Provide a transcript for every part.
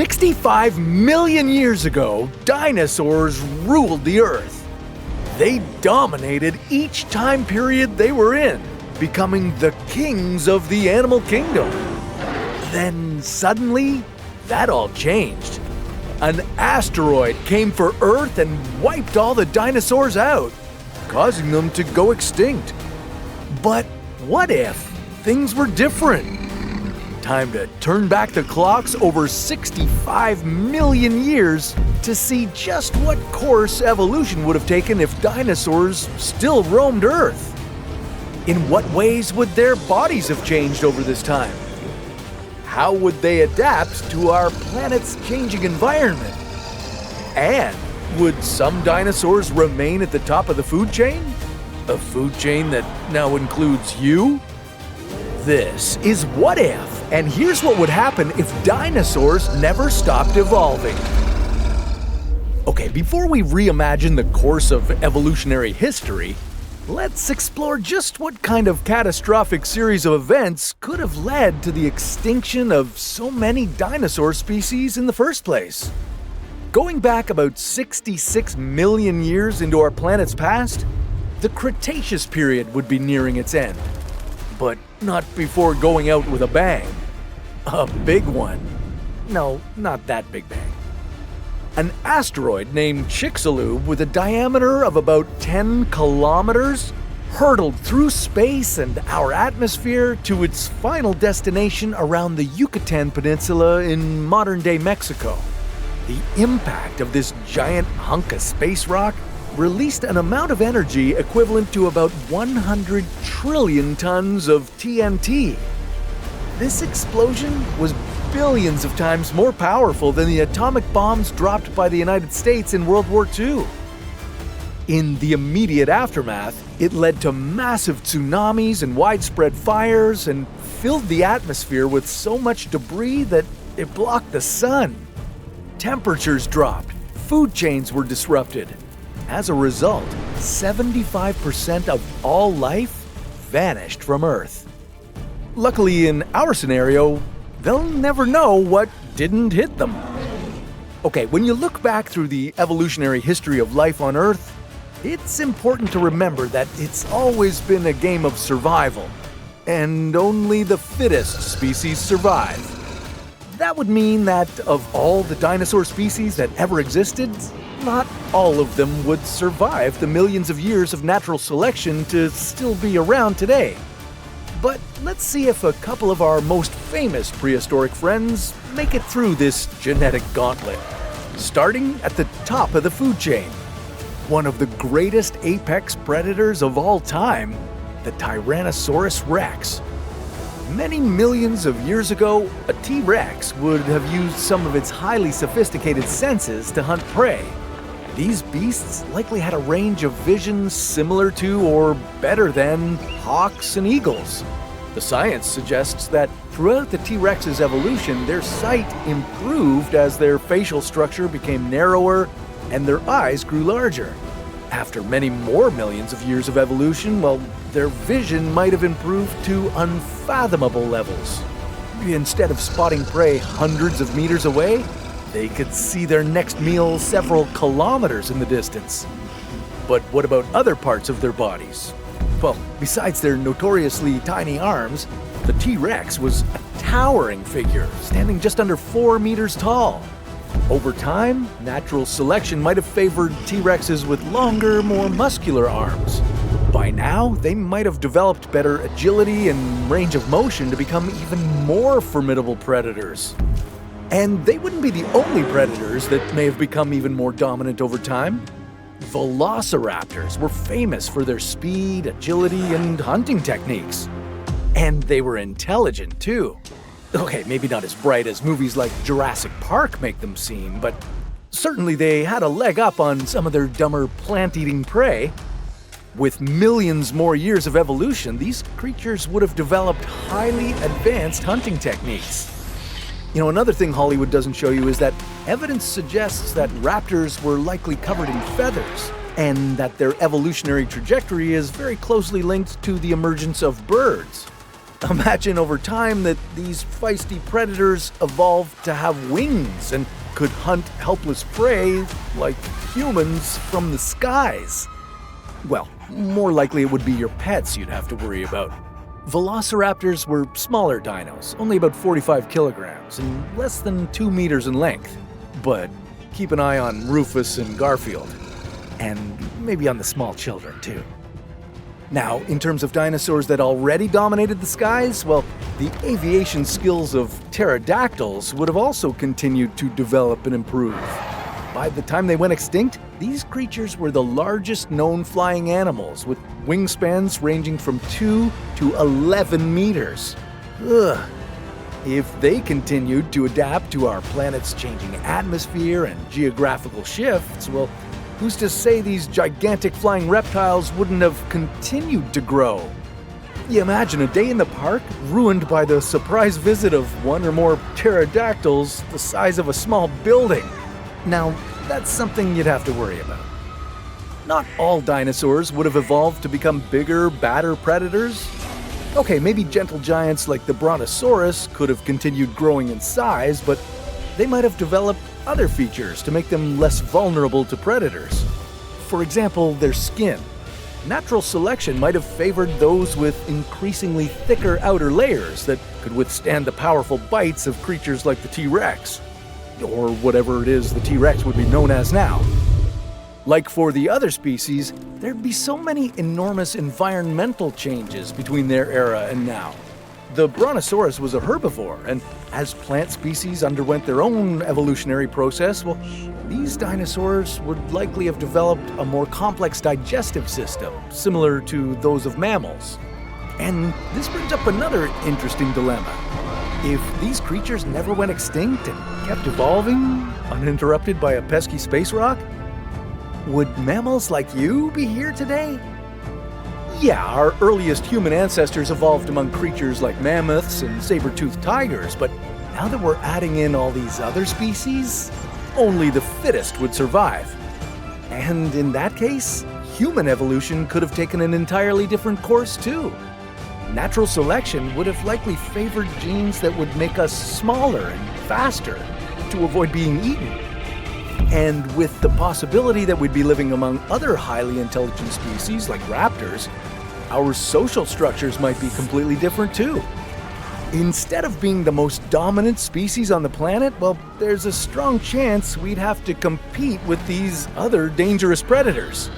65 million years ago, dinosaurs ruled the Earth. They dominated each time period they were in, becoming the kings of the animal kingdom. Then suddenly, that all changed. An asteroid came for Earth and wiped all the dinosaurs out, causing them to go extinct. But what if things were different? Time to turn back the clocks over 65 million years to see just what course evolution would have taken if dinosaurs still roamed Earth. In what ways would their bodies have changed over this time? How would they adapt to our planet's changing environment? And would some dinosaurs remain at the top of the food chain? A food chain that now includes you? This is What If, and here's what would happen if dinosaurs never stopped evolving. Okay, before we reimagine the course of evolutionary history, let's explore just what kind of catastrophic series of events could have led to the extinction of so many dinosaur species in the first place. Going back about 66 million years into our planet's past, the Cretaceous period would be nearing its end. But not before going out with a bang. A big one. No, not that big bang. An asteroid named Chicxulub with a diameter of about 10 kilometers hurtled through space and our atmosphere to its final destination around the Yucatan Peninsula in modern-day Mexico. The impact of this giant hunk of space rock released an amount of energy equivalent to about 100 trillion tons of TNT. This explosion was billions of times more powerful than the atomic bombs dropped by the United States in World War II. In the immediate aftermath, it led to massive tsunamis and widespread fires and filled the atmosphere with so much debris that it blocked the sun. Temperatures dropped, food chains were disrupted. As a result, 75% of all life vanished from Earth. Luckily, in our scenario, they'll never know what didn't hit them. Okay, when you look back through the evolutionary history of life on Earth, it's important to remember that it's always been a game of survival, and only the fittest species survive. That would mean that of all the dinosaur species that ever existed, not all of them would survive the millions of years of natural selection to still be around today. But let's see if a couple of our most famous prehistoric friends make it through this genetic gauntlet. Starting at the top of the food chain, one of the greatest apex predators of all time, the Tyrannosaurus rex. Many millions of years ago, a T-Rex would have used some of its highly sophisticated senses to hunt prey. These beasts likely had a range of vision similar to or better than hawks and eagles. The science suggests that throughout the T-Rex's evolution, their sight improved as their facial structure became narrower and their eyes grew larger. After many more millions of years of evolution, well, their vision might have improved to unfathomable levels. Instead of spotting prey hundreds of meters away, they could see their next meal several kilometers in the distance. But what about other parts of their bodies? Well, besides their notoriously tiny arms, the T-Rex was a towering figure, standing just under 4 meters tall. Over time, natural selection might have favored T-Rexes with longer, more muscular arms. By now, they might have developed better agility and range of motion to become even more formidable predators. And they wouldn't be the only predators that may have become even more dominant over time. Velociraptors were famous for their speed, agility, and hunting techniques. And they were intelligent, too. Okay, maybe not as bright as movies like Jurassic Park make them seem, but certainly they had a leg up on some of their dumber plant-eating prey. With millions more years of evolution, these creatures would have developed highly advanced hunting techniques. You know, another thing Hollywood doesn't show you is that evidence suggests that raptors were likely covered in feathers, and that their evolutionary trajectory is very closely linked to the emergence of birds. Imagine over time that these feisty predators evolved to have wings and could hunt helpless prey like humans from the skies. Well, more likely it would be your pets you'd have to worry about. Velociraptors were smaller dinos, only about 45 kilograms and less than 2 meters in length. But keep an eye on Rufus and Garfield. And maybe on the small children, too. Now, in terms of dinosaurs that already dominated the skies, well, the aviation skills of pterodactyls would have also continued to develop and improve. By the time they went extinct, these creatures were the largest known flying animals, with wingspans ranging from 2 to 11 meters. Ugh. If they continued to adapt to our planet's changing atmosphere and geographical shifts, well, who's to say these gigantic flying reptiles wouldn't have continued to grow? You imagine a day in the park ruined by the surprise visit of one or more pterodactyls the size of a small building. Now, that's something you'd have to worry about. Not all dinosaurs would have evolved to become bigger, badder predators. Okay, maybe gentle giants like the Brontosaurus could have continued growing in size, but they might have developed other features to make them less vulnerable to predators. For example, their skin. Natural selection might have favored those with increasingly thicker outer layers that could withstand the powerful bites of creatures like the T-Rex. Or whatever it is the T-Rex would be known as now. Like for the other species, there'd be so many enormous environmental changes between their era and now. The Brontosaurus was a herbivore, and as plant species underwent their own evolutionary process, well, these dinosaurs would likely have developed a more complex digestive system, similar to those of mammals. And this brings up another interesting dilemma. If these creatures never went extinct and kept evolving, uninterrupted by a pesky space rock, would mammals like you be here today? Yeah, our earliest human ancestors evolved among creatures like mammoths and saber-toothed tigers, but now that we're adding in all these other species, only the fittest would survive. And in that case, human evolution could have taken an entirely different course too. Natural selection would have likely favored genes that would make us smaller and faster to avoid being eaten. And with the possibility that we'd be living among other highly intelligent species like raptors, our social structures might be completely different too. Instead of being the most dominant species on the planet, well, there's a strong chance we'd have to compete with these other dangerous predators.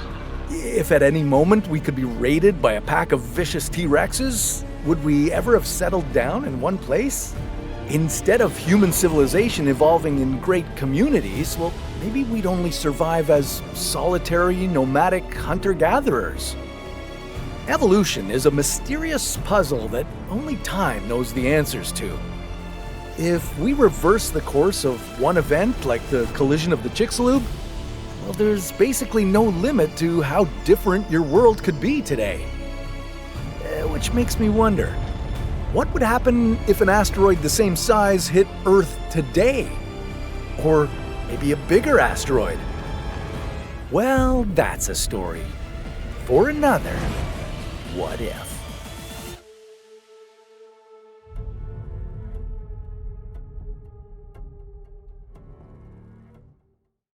If at any moment we could be raided by a pack of vicious T-Rexes, would we ever have settled down in one place? Instead of human civilization evolving in great communities, well, maybe we'd only survive as solitary, nomadic hunter-gatherers. Evolution is a mysterious puzzle that only time knows the answers to. If we reverse the course of one event, like the collision of the Chicxulub, well, there's basically no limit to how different your world could be today. Which makes me wonder, what would happen if an asteroid the same size hit Earth today? Or maybe a bigger asteroid? Well, that's a story for another What If.